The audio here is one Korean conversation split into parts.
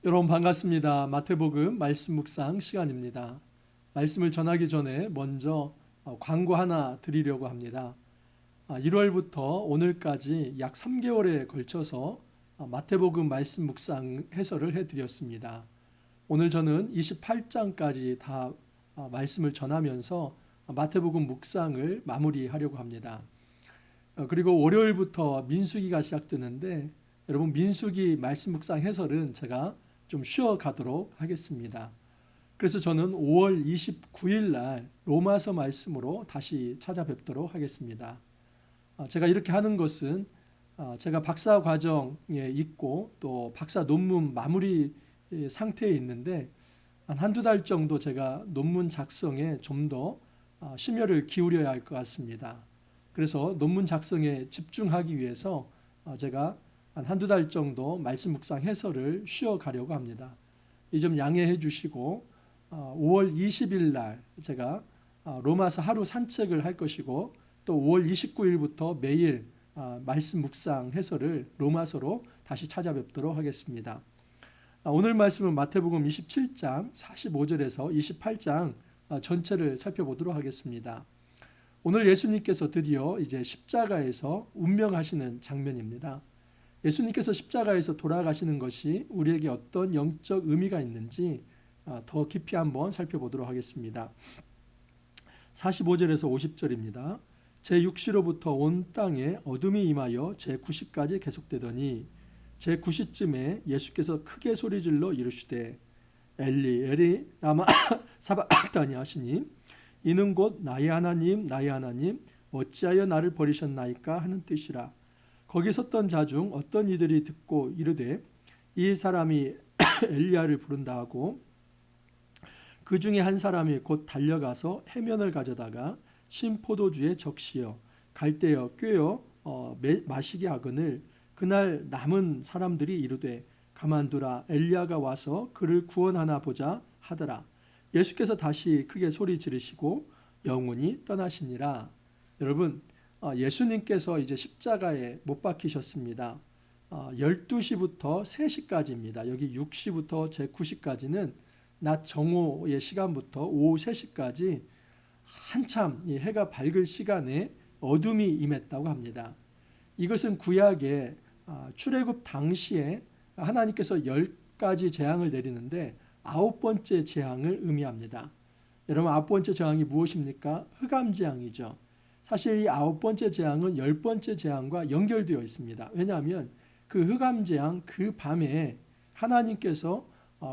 여러분 반갑습니다. 마태복음 말씀 묵상 시간입니다. 말씀을 전하기 전에 먼저 광고 하나 드리려고 합니다. 1월부터 오늘까지 약 3개월에 걸쳐서 마태복음 말씀 묵상 해설을 해드렸습니다. 오늘 저는 28장까지 다 말씀을 전하면서 마태복음 묵상을 마무리하려고 합니다. 그리고 월요일부터 민수기가 시작되는데 여러분 민수기 말씀 묵상 해설은 제가 좀 쉬어가도록 하겠습니다. 그래서 저는 5월 29일 날 로마서 말씀으로 다시 찾아뵙도록 하겠습니다. 제가 이렇게 하는 것은 제가 박사 과정에 있고 또 박사 논문 마무리 상태에 있는데 한두 달 정도 제가 논문 작성에 좀 더 심혈을 기울여야 할 것 같습니다. 그래서 논문 작성에 집중하기 위해서 제가 한두 달 정도 말씀 묵상 해설을 쉬어가려고 합니다. 이 점 양해해 주시고 5월 20일 날 제가 로마서 하루 산책을 할 것이고 또 5월 29일부터 매일 말씀 묵상 해설을 로마서로 다시 찾아뵙도록 하겠습니다. 오늘 말씀은 마태복음 27장 45절에서 28장 전체를 살펴보도록 하겠습니다. 오늘 예수님께서 드디어 이제 십자가에서 운명하시는 장면입니다. 예수님께서 십자가에서 돌아가시는 것이 우리에게 어떤 영적 의미가 있는지 더 깊이 한번 살펴보도록 하겠습니다. 45절에서 50절입니다. 제6시로부터 온 땅에 어둠이 임하여 제9시까지 계속되더니 제9시쯤에 예수께서 크게 소리질러 이르시되 엘리 엘리 라마 사박다니 하시니 이는 곧 나의 하나님 나의 하나님 어찌하여 나를 버리셨나이까 하는 뜻이라. 거기 섰던 자 중 어떤 이들이 듣고 이르되 이 사람이 엘리야를 부른다 하고 그 중에 한 사람이 곧 달려가서 해면을 가져다가 신포도주에 적시어 갈대어 꿰어 마시게 하거늘 그날 남은 사람들이 이르되 가만두라 엘리야가 와서 그를 구원하나 보자 하더라. 예수께서 다시 크게 소리 지르시고 영원히 떠나시니라. 여러분 예수님께서 이제 십자가에 못 박히셨습니다. 12시부터 3시까지입니다. 여기 6시부터 제9시까지는 낮 정오의 시간부터 오후 3시까지 한참 해가 밝을 시간에 어둠이 임했다고 합니다. 이것은 구약의 출애굽 당시에 하나님께서 10가지 재앙을 내리는데 9번째 재앙을 의미합니다. 여러분 9번째 재앙이 무엇입니까? 흑암 재앙이죠. 사실 이 9번째 재앙은 10번째 재앙과 연결되어 있습니다. 왜냐하면 그 흑암 재앙 그 밤에 하나님께서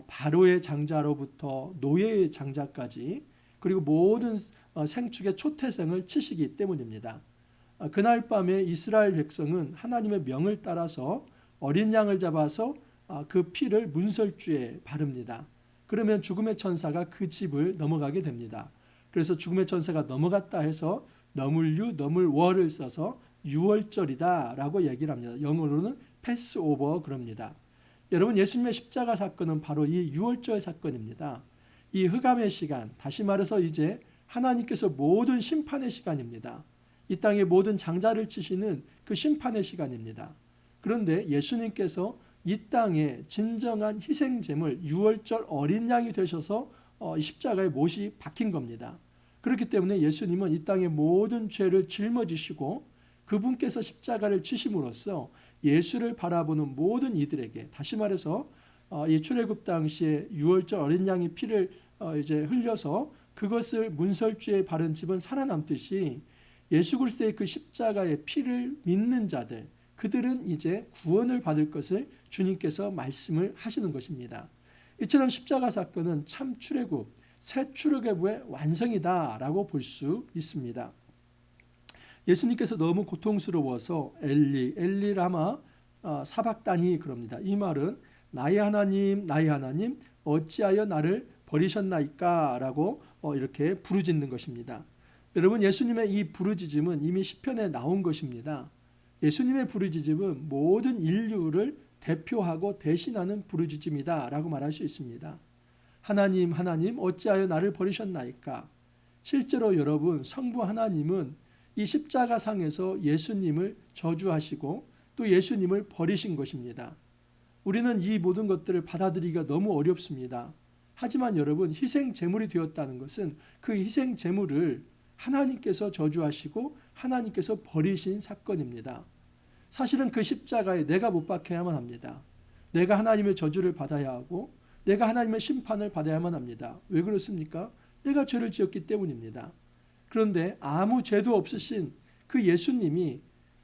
바로의 장자로부터 노예의 장자까지 그리고 모든 생축의 초태생을 치시기 때문입니다. 그날 밤에 이스라엘 백성은 하나님의 명을 따라서 어린 양을 잡아서 그 피를 문설주에 바릅니다. 그러면 죽음의 천사가 그 집을 넘어가게 됩니다. 그래서 죽음의 천사가 넘어갔다 해서 너물유, 너물월을 써서 유월절이다라고 얘기를 합니다. 영어로는 패스오버 그럽니다. 여러분 예수님의 십자가 사건은 바로 이 유월절 사건입니다. 이 흑암의 시간, 다시 말해서 이제 하나님께서 모든 심판의 시간입니다. 이 땅의 모든 장자를 치시는 그 심판의 시간입니다. 그런데 예수님께서 이 땅에 진정한 희생제물 유월절 어린 양이 되셔서 십자가에 못이 박힌 겁니다. 그렇기 때문에 예수님은 이 땅의 모든 죄를 짊어지시고 그분께서 십자가를 치심으로써 예수를 바라보는 모든 이들에게 다시 말해서 이 출애굽 당시에 유월절 어린 양의 피를 이제 흘려서 그것을 문설주에 바른 집은 살아남듯이 예수 그리스도의 그 십자가의 피를 믿는 자들 그들은 이제 구원을 받을 것을 주님께서 말씀을 하시는 것입니다. 이처럼 십자가 사건은 참 출애굽 새 출애굽의 완성이다라고 볼 수 있습니다. 예수님께서 너무 고통스러워서 엘리 엘리 라마 사박다니 그럽니다. 이 말은 나의 하나님 나의 하나님 어찌하여 나를 버리셨나이까 라고 이렇게 부르짖는 것입니다. 여러분 예수님의 이 부르짖음은 이미 시편에 나온 것입니다. 예수님의 부르짖음은 모든 인류를 대표하고 대신하는 부르짖음이다 라고 말할 수 있습니다. 하나님 하나님 어찌하여 나를 버리셨나이까. 실제로 여러분 성부 하나님은 이 십자가상에서 예수님을 저주하시고 또 예수님을 버리신 것입니다. 우리는 이 모든 것들을 받아들이기가 너무 어렵습니다. 하지만 여러분, 희생 제물이 되었다는 것은 그 희생 제물을 하나님께서 저주하시고 하나님께서 버리신 사건입니다. 사실은 그 십자가에 내가 못 박혀야만 합니다. 내가 하나님의 저주를 받아야 하고 내가 하나님의 심판을 받아야만 합니다. 왜 그렇습니까? 내가 죄를 지었기 때문입니다. 그런데 아무 죄도 없으신 그 예수님이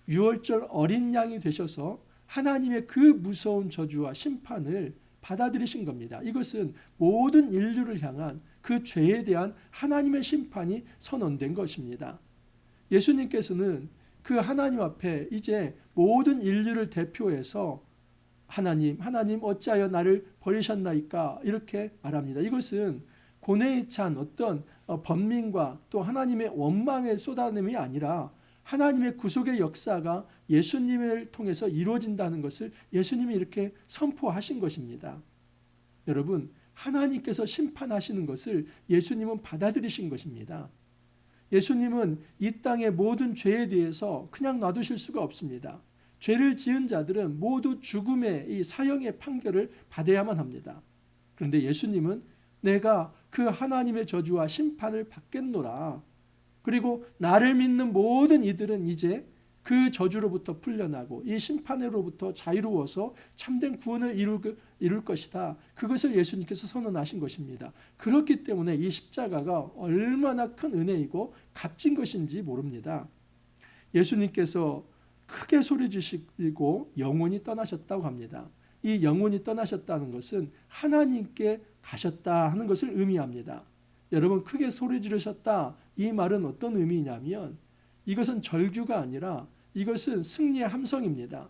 유월절 어린 양이 되셔서 하나님의 그 무서운 저주와 심판을 받아들이신 겁니다. 이것은 모든 인류를 향한 그 죄에 대한 하나님의 심판이 선언된 것입니다. 예수님께서는 그 하나님 앞에 이제 모든 인류를 대표해서 하나님 어찌하여 나를 버리셨나이까 이렇게 말합니다. 이것은 고뇌에 찬 어떤 번민과 또 하나님의 원망의 쏟아냄이 아니라 하나님의 구속의 역사가 예수님을 통해서 이루어진다는 것을 예수님이 이렇게 선포하신 것입니다. 여러분, 하나님께서 심판하시는 것을 예수님은 받아들이신 것입니다. 예수님은 이 땅의 모든 죄에 대해서 그냥 놔두실 수가 없습니다. 죄를 지은 자들은 모두 죽음의 이 사형의 판결을 받아야만 합니다. 그런데 예수님은 내가 그 하나님의 저주와 심판을 받겠노라. 그리고 나를 믿는 모든 이들은 이제 그 저주로부터 풀려나고 이 심판으로부터 자유로워서 참된 구원을 이룰 것이다. 그것을 예수님께서 선언하신 것입니다. 그렇기 때문에 이 십자가가 얼마나 큰 은혜이고 값진 것인지 모릅니다. 예수님께서 크게 소리지시고 영원히 떠나셨다고 합니다. 이 영원히 떠나셨다는 것은 하나님께 가셨다 하는 것을 의미합니다. 여러분, 크게 소리 지르셨다, 이 말은 어떤 의미냐면 이것은 절규가 아니라 이것은 승리의 함성입니다.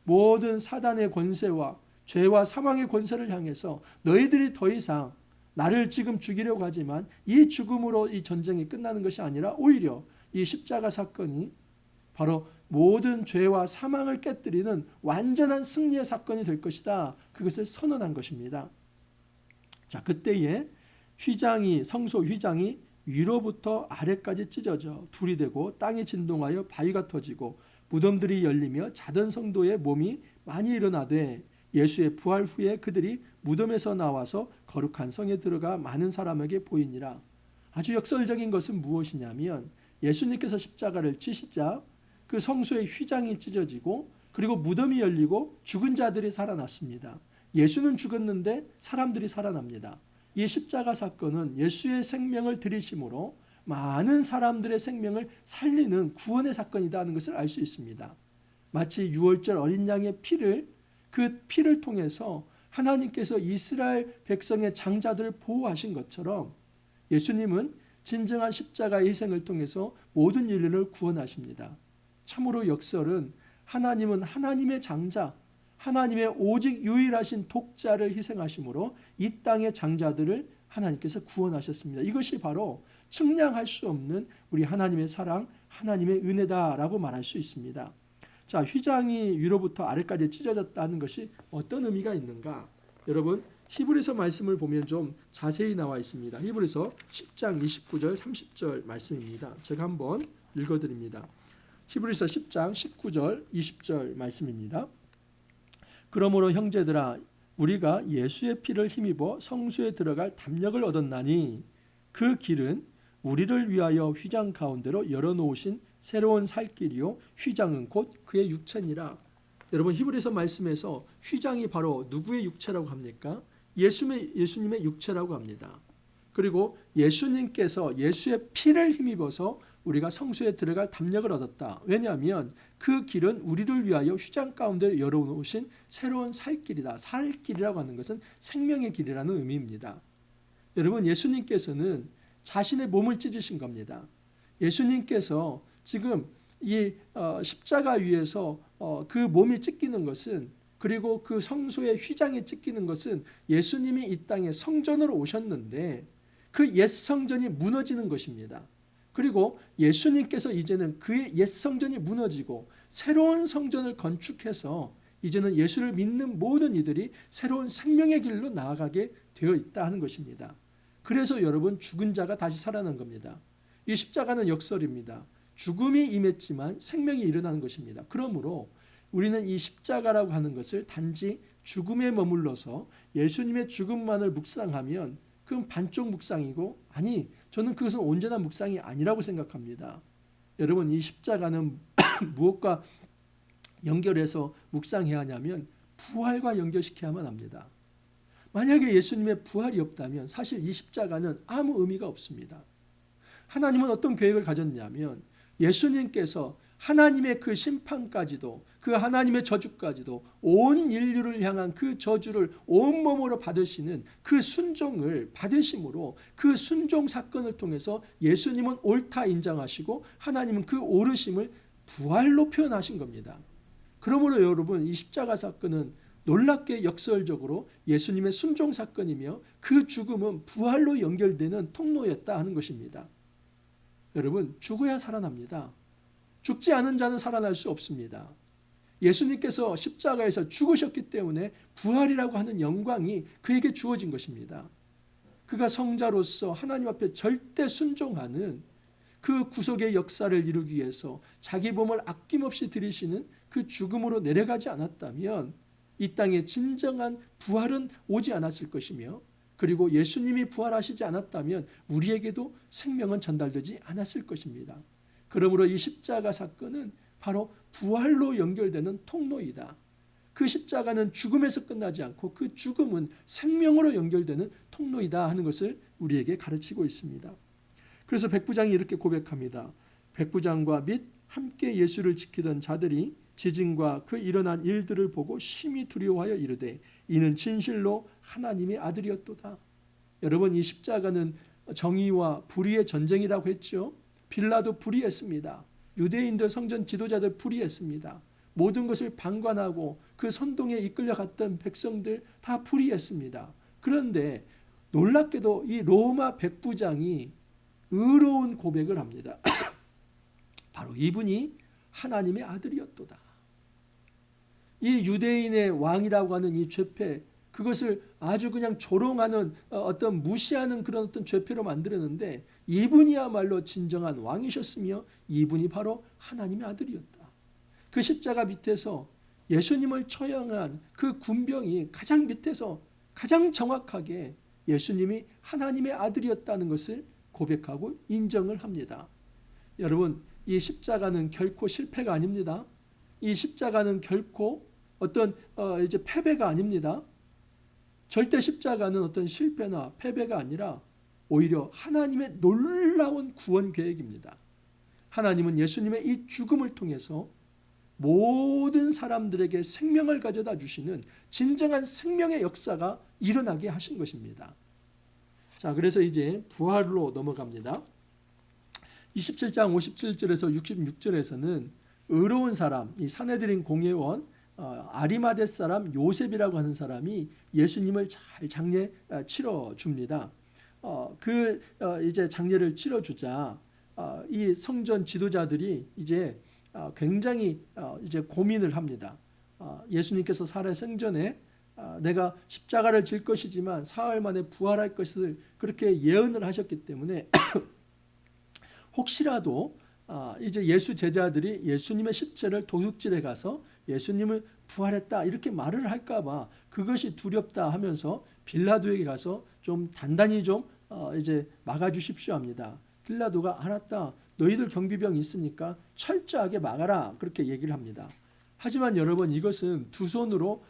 모든 사단의 권세와 죄와 사망의 권세를 향해서 너희들이 더 이상 나를 지금 죽이려고 하지만 이 죽음으로 이 전쟁이 끝나는 것이 아니라 오히려 이 십자가 사건이 바로 모든 죄와 사망을 깨뜨리는 완전한 승리의 사건이 될 것이다. 그것을 선언한 것입니다. 자, 그때에 성소 휘장이 위로부터 아래까지 찢어져 둘이 되고 땅이 진동하여 바위가 터지고 무덤들이 열리며 자던 성도의 몸이 많이 일어나되 예수의 부활 후에 그들이 무덤에서 나와서 거룩한 성에 들어가 많은 사람에게 보이니라. 아주 역설적인 것은 무엇이냐면 예수님께서 십자가를 지시자 그 성소의 휘장이 찢어지고 그리고 무덤이 열리고 죽은 자들이 살아났습니다. 예수는 죽었는데 사람들이 살아납니다. 이 십자가 사건은 예수의 생명을 들이심으로 많은 사람들의 생명을 살리는 구원의 사건이다 하는 것을 알 수 있습니다. 마치 유월절 어린 양의 그 피를 통해서 하나님께서 이스라엘 백성의 장자들을 보호하신 것처럼 예수님은 진정한 십자가의 희생을 통해서 모든 인류를 구원하십니다. 참으로 역설은 하나님은 하나님의 장자, 하나님의 오직 유일하신 독자를 희생하심으로 이 땅의 장자들을 하나님께서 구원하셨습니다. 이것이 바로 측량할 수 없는 우리 하나님의 사랑, 하나님의 은혜다라고 말할 수 있습니다. 자, 휘장이 위로부터 아래까지 찢어졌다는 것이 어떤 의미가 있는가? 여러분, 히브리서 말씀을 보면 좀 자세히 나와 있습니다. 히브리서 10장 29절 30절 말씀입니다. 제가 한번 읽어드립니다. 히브리서 10장 19절 20절 말씀입니다. 그러므로 형제들아, 우리가 예수의 피를 힘입어 성소에 들어갈 담력을 얻었나니 그 길은 우리를 위하여 휘장 가운데로 열어놓으신 새로운 살 길이요 휘장은 곧 그의 육체니라. 여러분, 히브리서 말씀에서 휘장이 바로 누구의 육체라고 합니까? 예수님의 육체라고 합니다. 그리고 예수님께서 예수의 피를 힘입어서 우리가 성소에 들어갈 담력을 얻었다. 왜냐하면 그 길은 우리를 위하여 휘장 가운데 열어놓으신 새로운 살길이다. 살길이라고 하는 것은 생명의 길이라는 의미입니다. 여러분, 예수님께서는 자신의 몸을 찢으신 겁니다. 예수님께서 지금 이 십자가 위에서 그 몸이 찢기는 것은, 그리고 그 성소의 휘장이 찢기는 것은 예수님이 이 땅에 성전으로 오셨는데 그 옛 성전이 무너지는 것입니다. 그리고 예수님께서 이제는 그의 옛 성전이 무너지고 새로운 성전을 건축해서 이제는 예수를 믿는 모든 이들이 새로운 생명의 길로 나아가게 되어 있다 하는 것입니다. 그래서 여러분, 죽은 자가 다시 살아난 겁니다. 이 십자가는 역설입니다. 죽음이 임했지만 생명이 일어나는 것입니다. 그러므로 우리는 이 십자가라고 하는 것을 단지 죽음에 머물러서 예수님의 죽음만을 묵상하면 그건 반쪽 묵상이고, 아니, 저는 그것은 온전한 묵상이 아니라고 생각합니다. 여러분, 이 십자가는 무엇과 연결해서 묵상해야 하냐면 부활과 연결시켜야만 합니다. 만약에 예수님의 부활이 없다면 사실 이 십자가는 아무 의미가 없습니다. 하나님은 어떤 계획을 가졌냐면 예수님께서 하나님의 그 심판까지도, 그 하나님의 저주까지도, 온 인류를 향한 그 저주를 온몸으로 받으시는 그 순종을 받으심으로, 그 순종 사건을 통해서 예수님은 옳다 인정하시고 하나님은 그 옳으심을 부활로 표현하신 겁니다. 그러므로 여러분, 이 십자가 사건은 놀랍게 역설적으로 예수님의 순종 사건이며 그 죽음은 부활로 연결되는 통로였다 하는 것입니다. 여러분, 죽어야 살아납니다. 죽지 않은 자는 살아날 수 없습니다. 예수님께서 십자가에서 죽으셨기 때문에 부활이라고 하는 영광이 그에게 주어진 것입니다. 그가 성자로서 하나님 앞에 절대 순종하는 그 구속의 역사를 이루기 위해서 자기 몸을 아낌없이 들이시는 그 죽음으로 내려가지 않았다면 이 땅에 진정한 부활은 오지 않았을 것이며, 그리고 예수님이 부활하시지 않았다면 우리에게도 생명은 전달되지 않았을 것입니다. 그러므로 이 십자가 사건은 바로 부활로 연결되는 통로이다. 그 십자가는 죽음에서 끝나지 않고 그 죽음은 생명으로 연결되는 통로이다 하는 것을 우리에게 가르치고 있습니다. 그래서 백부장이 이렇게 고백합니다. 백부장과 및 함께 예수를 지키던 자들이 지진과 그 일어난 일들을 보고 심히 두려워하여 이르되 이는 진실로 하나님의 아들이었도다. 여러분, 이 십자가는 정의와 불의의 전쟁이라고 했죠. 빌라도 불의했습니다. 유대인들 성전 지도자들 불의했습니다. 모든 것을 방관하고 그 선동에 이끌려갔던 백성들 다 불의했습니다. 그런데 놀랍게도 이 로마 백부장이 의로운 고백을 합니다. 바로 이분이 하나님의 아들이었도다. 이 유대인의 왕이라고 하는 이 죄패, 그것을 아주 그냥 조롱하는 어떤 무시하는 그런 어떤 죄패로 만들었는데 이분이야말로 진정한 왕이셨으며 이분이 바로 하나님의 아들이었다. 그 십자가 밑에서 예수님을 처형한 그 군병이 가장 밑에서 가장 정확하게 예수님이 하나님의 아들이었다는 것을 고백하고 인정을 합니다. 여러분, 이 십자가는 결코 실패가 아닙니다. 이 십자가는 결코 어떤 이제 패배가 아닙니다. 절대 십자가는 어떤 실패나 패배가 아니라 오히려 하나님의 놀라운 구원 계획입니다. 하나님은 예수님의 이 죽음을 통해서 모든 사람들에게 생명을 가져다 주시는 진정한 생명의 역사가 일어나게 하신 것입니다. 자, 그래서 이제 부활로 넘어갑니다. 27장 57절에서 66절에서는 의로운 사람, 이 산헤드린 공회원 아리마대 사람 요셉이라고 하는 사람이 예수님을 잘 장례 치러 줍니다. 이제 장례를 치러 주자 이 성전 지도자들이 이제 굉장히 이제 고민을 합니다. 예수님께서 살아 생전에 내가 십자가를 질 것이지만 사흘 만에 부활할 것을 그렇게 예언을 하셨기 때문에 혹시라도 이제 예수 제자들이 예수님의 십자를 도둑질해 가서 예수님을 부활했다 이렇게 말을 할까봐 그것이 두렵다 하면서 빌라도에게 가서 좀 단단히 좀 이제 막아주십시오 합니다. 빌라도가 알았다. 너희들 경비병이 있으니까 철저하게 막아라 그렇게 얘기를 합니다. 하지만 여러분, 이것은 두 손으로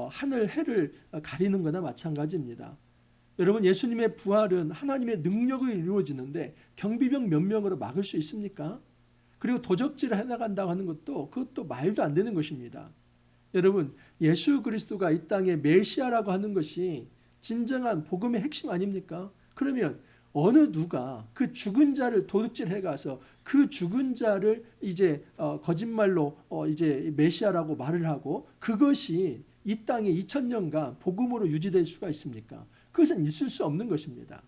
하늘 해를 가리는 거나 마찬가지입니다. 여러분, 예수님의 부활은 하나님의 능력으로 이루어지는데 경비병 몇 명으로 막을 수 있습니까? 그리고 도적질을 해나간다고 하는 것도 그것도 말도 안 되는 것입니다. 여러분, 예수 그리스도가 이 땅에 메시아라고 하는 것이 진정한 복음의 핵심 아닙니까? 그러면 어느 누가 그 죽은 자를 도둑질해 가서 그 죽은 자를 이제 거짓말로 이제 메시아라고 말을 하고 그것이 이 땅에 2000년간 복음으로 유지될 수가 있습니까? 그것은 있을 수 없는 것입니다.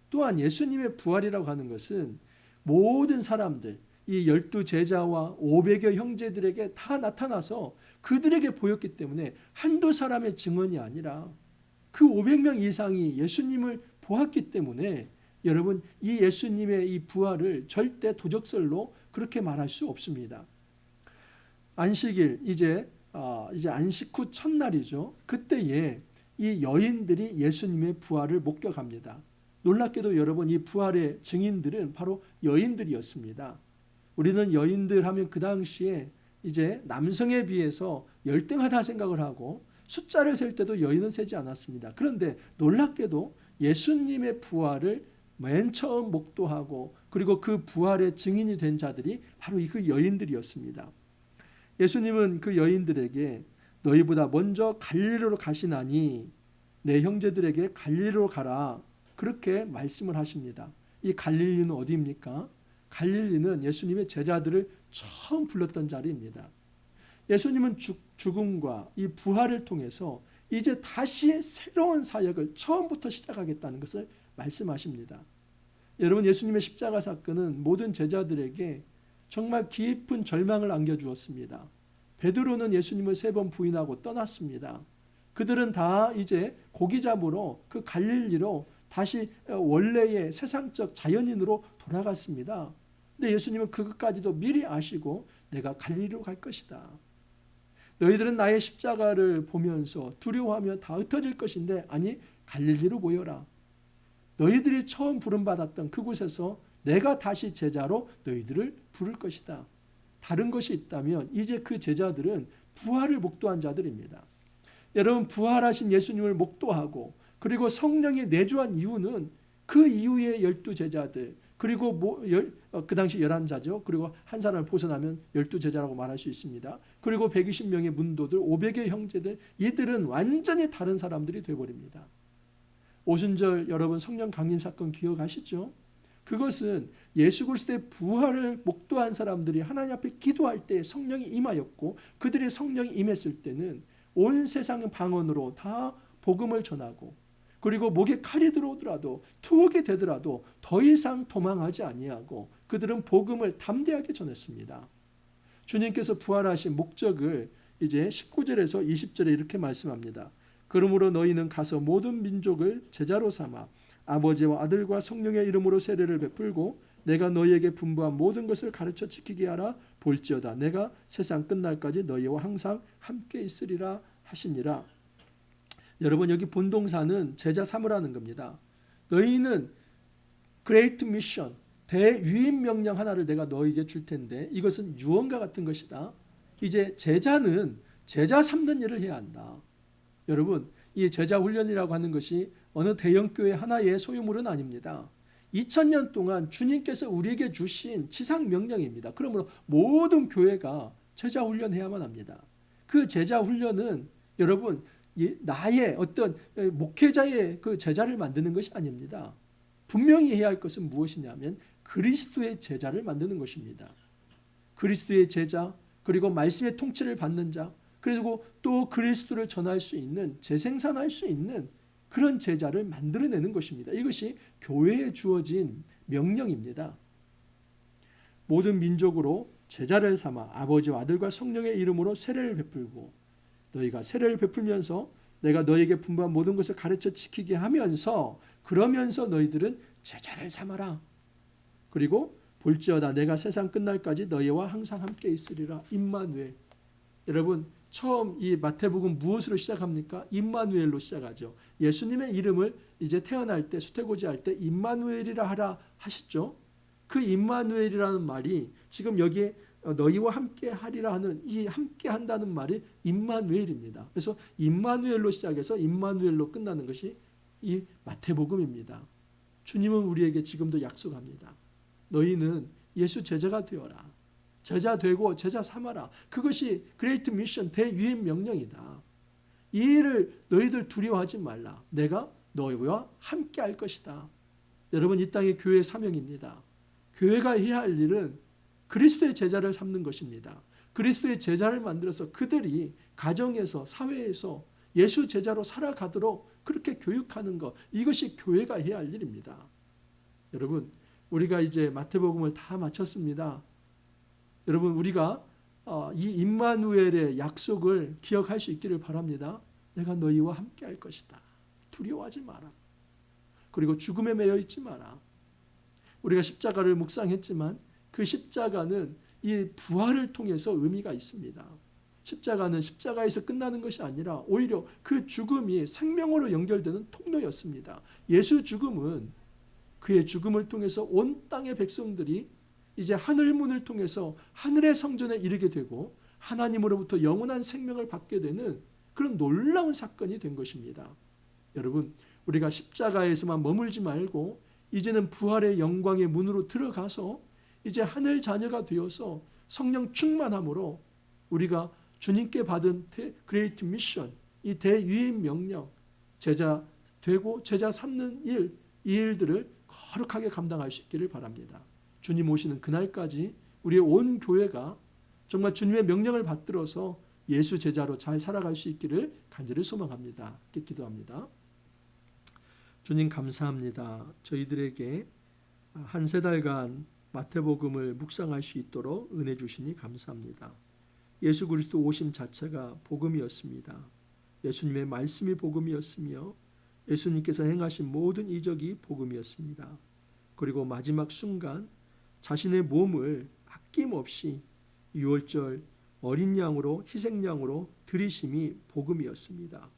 또한 예수님의 부활이라고 하는 것은 모든 사람들, 이 12 제자와 500여 형제들에게 다 나타나서 그들에게 보였기 때문에 한두 사람의 증언이 아니라 그 500명 이상이 예수님을 보았기 때문에 여러분, 이 예수님의 이 부활을 절대 도적설로 그렇게 말할 수 없습니다. 안식일, 이제 이제 안식 후 첫날이죠. 그때에 이 여인들이 예수님의 부활을 목격합니다. 놀랍게도 여러분, 이 부활의 증인들은 바로 여인들이었습니다. 우리는 여인들 하면 그 당시에 이제 남성에 비해서 열등하다 생각을 하고 숫자를 셀 때도 여인은 세지 않았습니다. 그런데 놀랍게도 예수님의 부활을 맨 처음 목도하고 그리고 그 부활의 증인이 된 자들이 바로 그 여인들이었습니다. 예수님은 그 여인들에게 너희보다 먼저 갈릴리로 가시나니 내 형제들에게 갈릴리로 가라, 그렇게 말씀을 하십니다. 이 갈릴리는 어디입니까? 갈릴리는 예수님의 제자들을 처음 불렀던 자리입니다. 예수님은 죽음과 이 부활을 통해서 이제 다시 새로운 사역을 처음부터 시작하겠다는 것을 말씀하십니다. 여러분, 예수님의 십자가 사건은 모든 제자들에게 정말 깊은 절망을 안겨주었습니다. 베드로는 예수님을 3번 부인하고 떠났습니다. 그들은 다 이제 고기 잡으러 그 갈릴리로 다시 원래의 세상적 자연인으로 돌아갔습니다. 근데 예수님은 그것까지도 미리 아시고 내가 갈릴리로 갈 것이다. 너희들은 나의 십자가를 보면서 두려워하며 다 흩어질 것인데 아니, 갈릴리로 모여라. 너희들이 처음 부름받았던 그곳에서 내가 다시 제자로 너희들을 부를 것이다. 다른 것이 있다면 이제 그 제자들은 부활을 목도한 자들입니다. 여러분, 부활하신 예수님을 목도하고 그리고 성령이 내주한 이유는 그 이후에 12제자들 그리고 그 당시 11자죠. 그리고 한 사람을 벗어나면 12제자라고 말할 수 있습니다. 그리고 120명의 문도들, 500의 형제들, 이들은 완전히 다른 사람들이 되어버립니다. 오순절 여러분 성령 강림 사건 기억하시죠? 그것은 예수 그리스도의 부활을 목도한 사람들이 하나님 앞에 기도할 때 성령이 임하였고 그들의 성령이 임했을 때는 온 세상 방언으로 다 복음을 전하고 그리고 목에 칼이 들어오더라도 투옥이 되더라도 더 이상 도망하지 아니하고 그들은 복음을 담대하게 전했습니다. 주님께서 부활하신 목적을 이제 19절에서 20절에 이렇게 말씀합니다. 그러므로 너희는 가서 모든 민족을 제자로 삼아 아버지와 아들과 성령의 이름으로 세례를 베풀고 내가 너희에게 분부한 모든 것을 가르쳐 지키게 하라. 볼지어다 내가 세상 끝날까지 너희와 항상 함께 있으리라 하시니라. 여러분, 여기 본동사는 제자 삼으라는 겁니다. 너희는 Great Mission, 대유인 명령 하나를 내가 너희에게 줄 텐데 이것은 유언과 같은 것이다. 이제 제자는 제자 삼는 일을 해야 한다. 여러분, 이 제자 훈련이라고 하는 것이 어느 대형교회 하나의 소유물은 아닙니다. 2000년 동안 주님께서 우리에게 주신 지상 명령입니다. 그러므로 모든 교회가 제자 훈련해야만 합니다. 그 제자 훈련은 여러분 나의 어떤 목회자의 그 제자를 만드는 것이 아닙니다. 분명히 해야 할 것은 무엇이냐면 그리스도의 제자를 만드는 것입니다. 그리스도의 제자, 그리고 말씀의 통치를 받는 자, 그리고 또 그리스도를 전할 수 있는, 재생산할 수 있는 그런 제자를 만들어내는 것입니다. 이것이 교회에 주어진 명령입니다. 모든 민족으로 제자를 삼아 아버지와 아들과 성령의 이름으로 세례를 베풀고 너희가 세례를 베풀면서 내가 너희에게 분부한 모든 것을 가르쳐 지키게 하면서 그러면서 너희들은 제자를 삼아라. 그리고 볼지어다 내가 세상 끝날까지 너희와 항상 함께 있으리라. 임마누엘. 여러분, 처음 이 마태복음 무엇으로 시작합니까? 임마누엘로 시작하죠. 예수님의 이름을 이제 태어날 때 수태고지할 때 임마누엘이라 하라 하시죠. 그 임마누엘이라는 말이 지금 여기에 너희와 함께 하리라 하는 이 함께 한다는 말이 임마누엘입니다. 그래서 임마누엘로 시작해서 임마누엘로 끝나는 것이 이 마태복음입니다. 주님은 우리에게 지금도 약속합니다. 너희는 예수 제자가 되어라. 제자 되고 제자 삼아라. 그것이 그레이트 미션 대유인 명령이다. 이 일을 너희들 두려워하지 말라. 내가 너희와 함께 할 것이다. 여러분, 이 땅의 교회의 사명입니다. 교회가 해야 할 일은 그리스도의 제자를 삼는 것입니다. 그리스도의 제자를 만들어서 그들이 가정에서 사회에서 예수 제자로 살아가도록 그렇게 교육하는 것, 이것이 교회가 해야 할 일입니다. 여러분, 우리가 이제 마태복음을 다 마쳤습니다. 여러분, 우리가 이 임마누엘의 약속을 기억할 수 있기를 바랍니다. 내가 너희와 함께 할 것이다. 두려워하지 마라. 그리고 죽음에 매여 있지 마라. 우리가 십자가를 묵상했지만 그 십자가는 이 부활을 통해서 의미가 있습니다. 십자가는 십자가에서 끝나는 것이 아니라 오히려 그 죽음이 생명으로 연결되는 통로였습니다. 예수 죽음은 그의 죽음을 통해서 온 땅의 백성들이 이제 하늘 문을 통해서 하늘의 성전에 이르게 되고 하나님으로부터 영원한 생명을 받게 되는 그런 놀라운 사건이 된 것입니다. 여러분, 우리가 십자가에서만 머물지 말고 이제는 부활의 영광의 문으로 들어가서 이제 하늘 자녀가 되어서 성령 충만함으로 우리가 주님께 받은 그레이트 미션, 이 대유인 명령, 제자 되고 제자 삼는 일, 이 일들을 거룩하게 감당할 수 있기를 바랍니다. 주님 오시는 그날까지 우리의 온 교회가 정말 주님의 명령을 받들어서 예수 제자로 잘 살아갈 수 있기를 간절히 소망합니다. 기도합니다. 주님 감사합니다. 저희들에게 한 세 달간 마태복음을 묵상할 수 있도록 은혜 주시니 감사합니다. 예수 그리스도 오심 자체가 복음이었습니다. 예수님의 말씀이 복음이었으며 예수님께서 행하신 모든 이적이 복음이었습니다. 그리고 마지막 순간 자신의 몸을 아낌없이 유월절 어린 양으로 희생양으로 드리심이 복음이었습니다.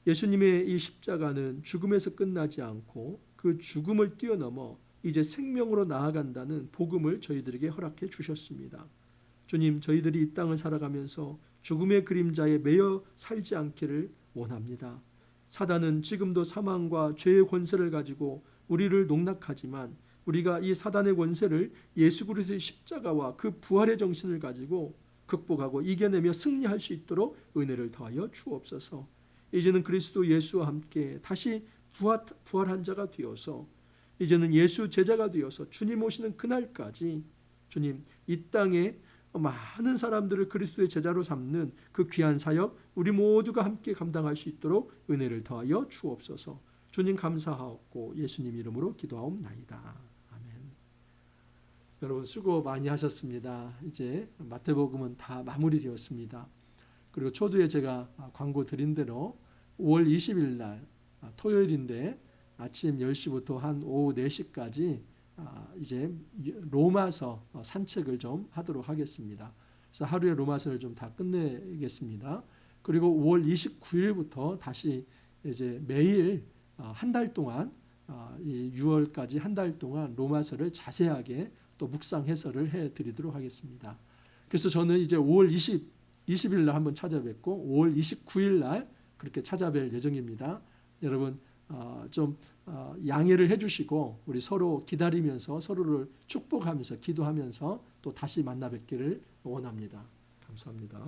예수님의 이 십자가는 죽음에서 끝나지 않고 그 죽음을 뛰어넘어 이제 생명으로 나아간다는 복음을 저희들에게 허락해 주셨습니다. 주님, 저희들이 이 땅을 살아가면서 죽음의 그림자에 매여 살지 않기를 원합니다. 사단은 지금도 사망과 죄의 권세를 가지고 우리를 농락하지만 우리가 이 사단의 권세를 예수 그리스도의 십자가와 그 부활의 정신을 가지고 극복하고 이겨내며 승리할 수 있도록 은혜를 더하여 주옵소서. 이제는 그리스도 예수와 함께 다시 부활한 자가 되어서 이제는 예수 제자가 되어서 주님 오시는 그날까지 주님 이 땅에 많은 사람들을 그리스도의 제자로 삼는 그 귀한 사역 우리 모두가 함께 감당할 수 있도록 은혜를 더하여 주옵소서. 주님 감사하옵고 예수님 이름으로 기도하옵나이다. 아멘. 여러분 수고 많이 하셨습니다. 이제 마태복음은 다 마무리되었습니다. 그리고 초두에 제가 광고 드린 대로 5월 20일 날 토요일인데 아침 10시부터 한 오후 4시까지 이제 로마서 산책을 좀 하도록 하겠습니다. 그래서 하루에 로마서를 좀 다 끝내겠습니다. 그리고 5월 29일부터 다시 이제 매일 한 달 동안 6월까지 한 달 동안 로마서를 자세하게 또 묵상 해설을 해드리도록 하겠습니다. 그래서 저는 이제 5월 20일 날 한번 찾아뵙고 5월 29일 날 그렇게 찾아뵐 예정입니다. 여러분 좀 양해를 해주시고 우리 서로 기다리면서 서로를 축복하면서 기도하면서 또 다시 만나 뵙기를 원합니다. 감사합니다.